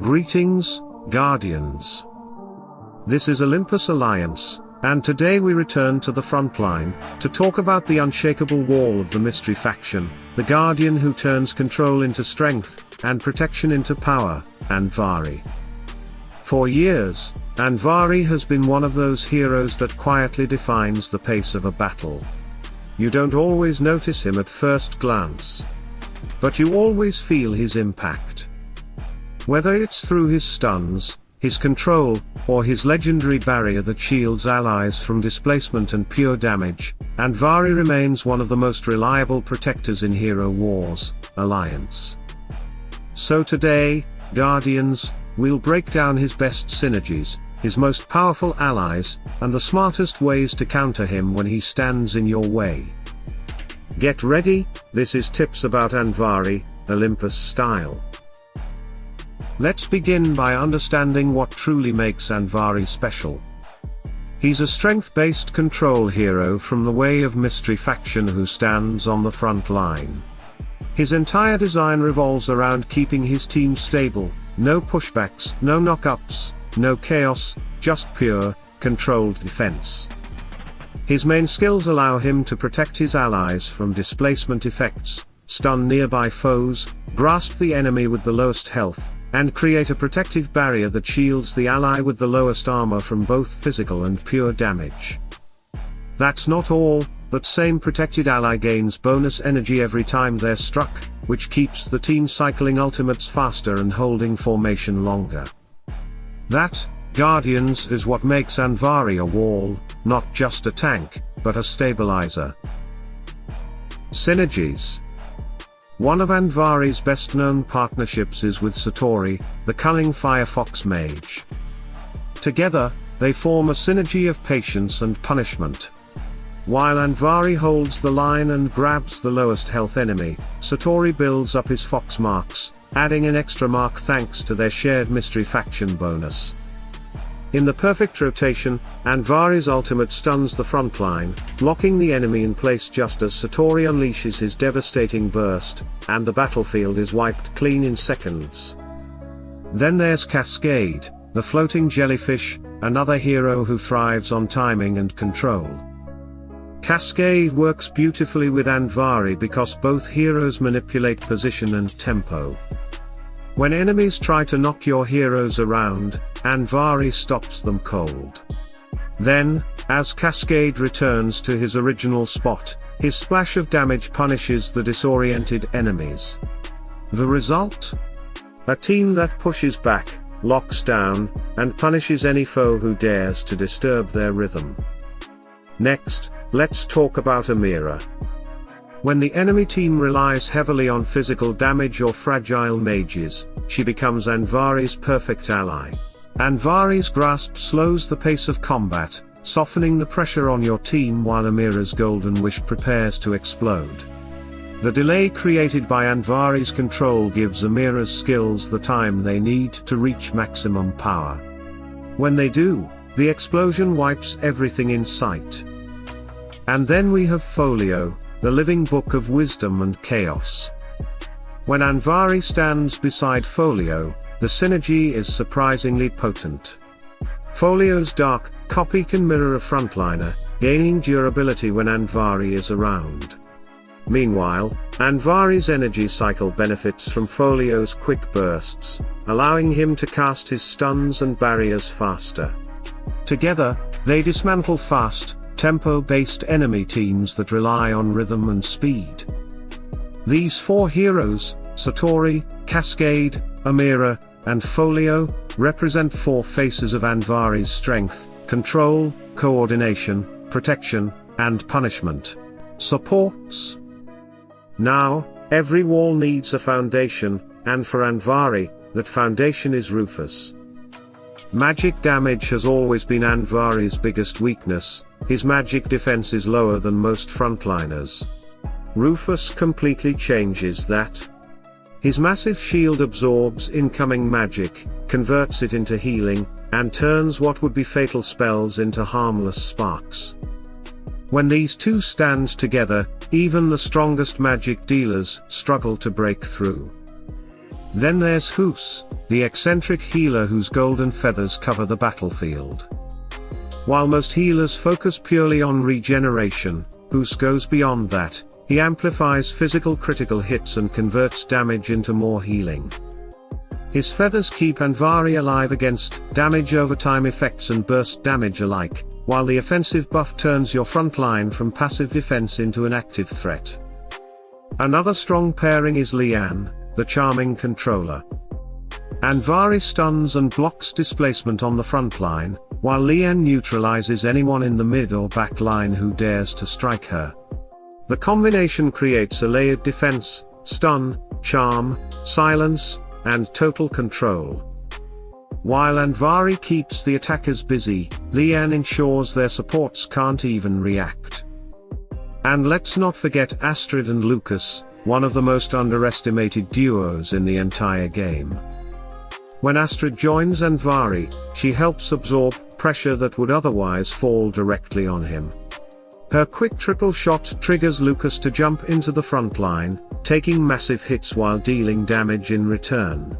Greetings, Guardians. This is Olympus Alliance, and today we return to the Frontline, to talk about the unshakable wall of the mystery faction, the Guardian who turns control into strength, and protection into power, Andvari. For years, Andvari has been one of those heroes that quietly defines the pace of a battle. You don't always notice him at first glance, but you always feel his impact. Whether it's through his stuns, his control, or his legendary barrier that shields allies from displacement and pure damage, Andvari remains one of the most reliable protectors in Hero Wars Alliance. So today, Guardians, we'll break down his best synergies, his most powerful allies, and the smartest ways to counter him when he stands in your way. Get ready, this is Tips About Andvari, Olympus style. Let's begin by understanding what truly makes Andvari special. He's a strength-based control hero from the Way of Mystery faction who stands on the front line. His entire design revolves around keeping his team stable, no pushbacks, no knock-ups, no chaos, just pure, controlled defense. His main skills allow him to protect his allies from displacement effects, stun nearby foes, grasp the enemy with the lowest health, and create a protective barrier that shields the ally with the lowest armor from both physical and pure damage. That's not all, that same protected ally gains bonus energy every time they're struck, which keeps the team cycling ultimates faster and holding formation longer. That, Guardians, is what makes Andvari a wall, not just a tank, but a stabilizer. Synergies. One of Andvari's best-known partnerships is with Satori, the cunning Firefox mage. Together, they form a synergy of patience and punishment. While Andvari holds the line and grabs the lowest health enemy, Satori builds up his fox marks, adding an extra mark thanks to their shared mystery faction bonus. In the perfect rotation, Andvari's ultimate stuns the front line, locking the enemy in place just as Satori unleashes his devastating burst, and the battlefield is wiped clean in seconds. Then there's Cascade, the floating jellyfish, another hero who thrives on timing and control. Cascade works beautifully with Andvari because both heroes manipulate position and tempo. When enemies try to knock your heroes around, Andvari stops them cold. Then, as Cascade returns to his original spot, his splash of damage punishes the disoriented enemies. The result? A team that pushes back, locks down, and punishes any foe who dares to disturb their rhythm. Next, let's talk about Amira. When the enemy team relies heavily on physical damage or fragile mages, she becomes Andvari's perfect ally. Andvari's grasp slows the pace of combat, softening the pressure on your team while Amira's golden wish prepares to explode. The delay created by Andvari's control gives Amira's skills the time they need to reach maximum power. When they do, the explosion wipes everything in sight. And then we have Folio, the living book of wisdom and chaos. When Andvari stands beside Folio, the synergy is surprisingly potent. Folio's dark copy can mirror a frontliner, gaining durability when Andvari is around. Meanwhile, Andvari's energy cycle benefits from Folio's quick bursts, allowing him to cast his stuns and barriers faster. Together, they dismantle fast, tempo-based enemy teams that rely on rhythm and speed. These four heroes, Satori, Cascade, Amira, and Folio, represent four faces of Andvari's strength, control, coordination, protection, and punishment. Supports. Now, every wall needs a foundation, and for Andvari, that foundation is Rufus. Magic damage has always been Andvari's biggest weakness. His magic defense is lower than most frontliners. Rufus completely changes that. His massive shield absorbs incoming magic, converts it into healing, and turns what would be fatal spells into harmless sparks. When these two stand together, even the strongest magic dealers struggle to break through. Then there's Hus, the eccentric healer whose golden feathers cover the battlefield. While most healers focus purely on regeneration, Hus goes beyond that. He amplifies physical critical hits and converts damage into more healing. His feathers keep Andvari alive against damage over time effects and burst damage alike, while the offensive buff turns your frontline from passive defense into an active threat. Another strong pairing is Lian, the charming controller. Andvari stuns and blocks displacement on the front line, while Lian neutralizes anyone in the mid or back line who dares to strike her. The combination creates a layered defense, stun, charm, silence, and total control. While Andvari keeps the attackers busy, Lian ensures their supports can't even react. And let's not forget Astrid and Lucas, one of the most underestimated duos in the entire game. When Astrid joins Andvari, she helps absorb pressure that would otherwise fall directly on him. Her quick triple shot triggers Lucas to jump into the front line, taking massive hits while dealing damage in return.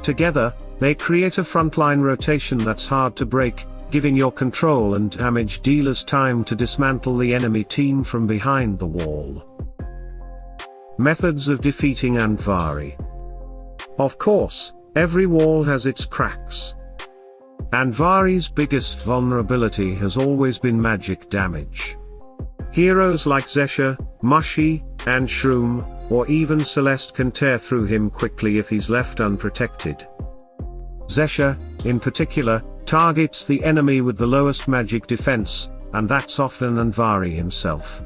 Together, they create a frontline rotation that's hard to break, giving your control and damage dealers time to dismantle the enemy team from behind the wall. Methods of defeating Andvari. Of course, every wall has its cracks. Andvari's biggest vulnerability has always been magic damage. Heroes like Zesha, Mushy, and Shroom, or even Celeste can tear through him quickly if he's left unprotected. Zesha, in particular, targets the enemy with the lowest magic defense, and that's often Andvari himself.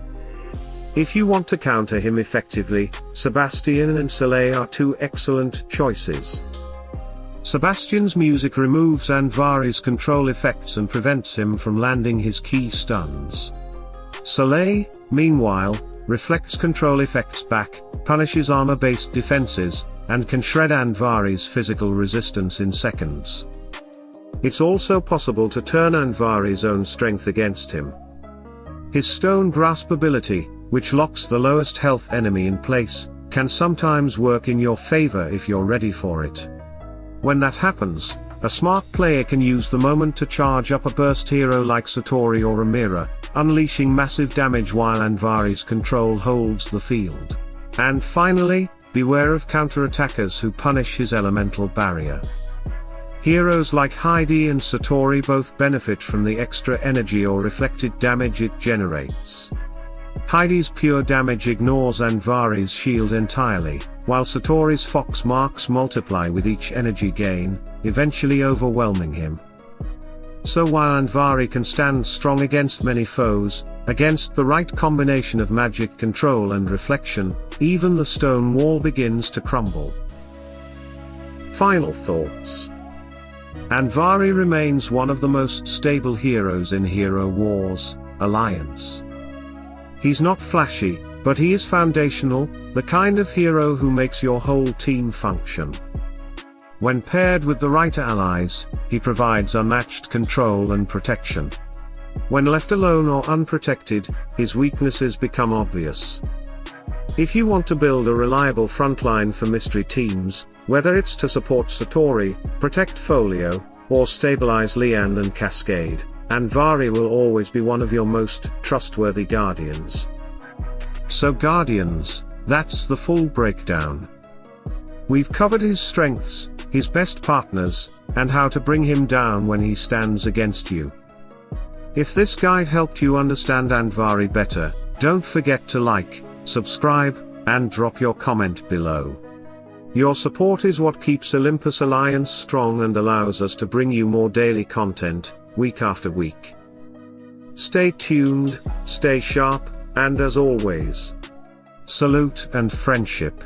If you want to counter him effectively, Sebastian and Soleil are two excellent choices. Sebastian's music removes Andvari's control effects and prevents him from landing his key stuns. Soleil, meanwhile, reflects control effects back, punishes armor-based defenses, and can shred Andvari's physical resistance in seconds. It's also possible to turn Andvari's own strength against him. His Stone Grasp ability, which locks the lowest health enemy in place, can sometimes work in your favor if you're ready for it. When that happens, a smart player can use the moment to charge up a burst hero like Satori or Amira, unleashing massive damage while Andvari's control holds the field. And finally, beware of counter-attackers who punish his elemental barrier. Heroes like Heidi and Satori both benefit from the extra energy or reflected damage it generates. Heidi's pure damage ignores Andvari's shield entirely, while Satori's fox marks multiply with each energy gain, eventually overwhelming him. So while Andvari can stand strong against many foes, against the right combination of magic control and reflection, even the stone wall begins to crumble. Final thoughts. Andvari remains one of the most stable heroes in Hero Wars Alliance. He's not flashy, but he is foundational, the kind of hero who makes your whole team function. When paired with the right allies, he provides unmatched control and protection. When left alone or unprotected, his weaknesses become obvious. If you want to build a reliable frontline for mystery teams, whether it's to support Satori, protect Folio, or stabilize Lian and Cascade, Andvari will always be one of your most trustworthy guardians. So Guardians, that's the full breakdown. We've covered his strengths, his best partners, and how to bring him down when he stands against you. If this guide helped you understand Andvari better, don't forget to like, subscribe, and drop your comment below. Your support is what keeps Olympus Alliance strong and allows us to bring you more daily content, week after week. Stay tuned, stay sharp, and as always, salute and friendship.